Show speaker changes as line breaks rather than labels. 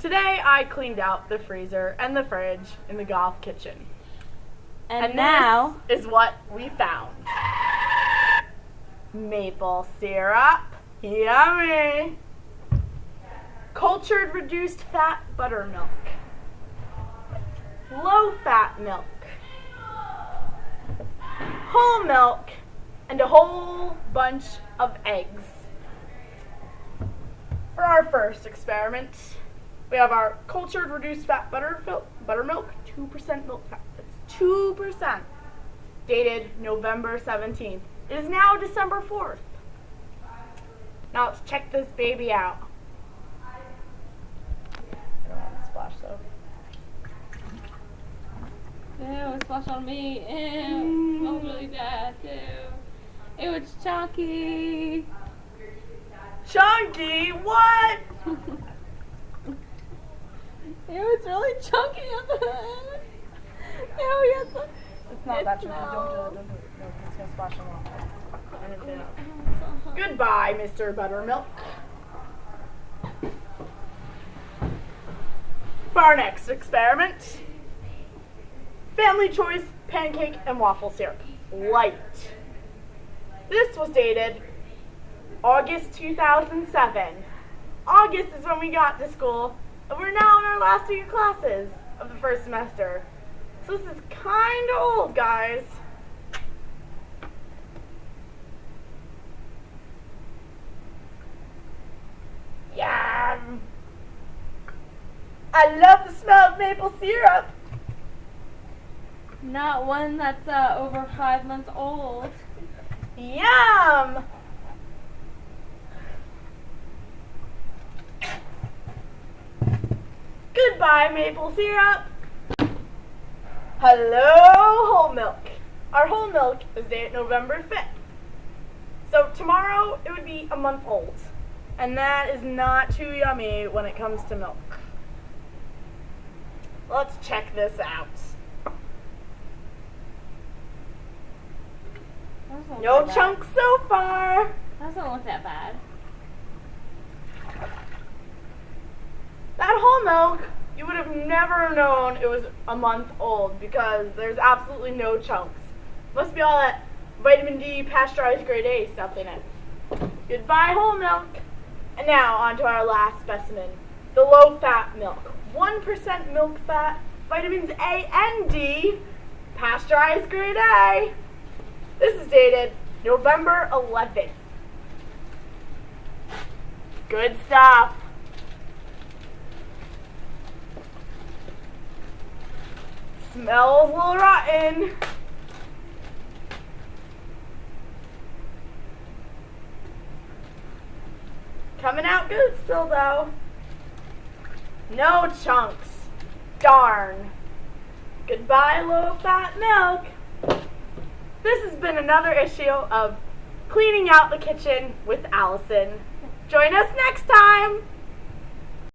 Today I cleaned out the freezer and the fridge in the Gough kitchen.
And now
this is what we found. Maple syrup, yummy. Cultured reduced fat buttermilk. Low fat milk. Whole milk and a whole bunch of eggs. For our first experiment, we have our cultured reduced fat buttermilk, 2% milk fat. That's 2%. Dated November 17th. It is now December 4th. Now let's check this baby out. I don't want to splash though.
Ew, it splashed on me. Ew, it smells really bad too. Ew, it's chunky.
Chunky? What?
Ew, it's really chunky at the end. Ew, yes.
It's not that chunky. Don't do it. No, it's going to splash on off. Goodbye, Mr. Buttermilk. For our next experiment, family choice pancake and waffle syrup, light. This was dated August 2007. August is when we got to school, and we're now in our last few classes of the first semester. So this is kind of old, guys. Yum! I love the smell of maple syrup.
Not one that's over 5 months old.
Yum! Goodbye, maple syrup. Hello, whole milk. Our whole milk is dated November 5th. So tomorrow it would be a month old. And that is not too yummy when it comes to milk. Let's check this out. No chunks so far.
That doesn't look that bad.
That whole milk, you would have never known it was a month old because there's absolutely no chunks. Must be all that vitamin D pasteurized grade A stuff in it. Goodbye, whole milk. And now on to our last specimen, the low fat milk. 1% milk fat, vitamins A and D, pasteurized grade A. This is dated November 11th. Good stuff. Smells a little rotten. Coming out good still though. No chunks. Darn. Goodbye, low fat milk. This has been another issue of Cleaning Out the Kitchen with Allison. Join us next time.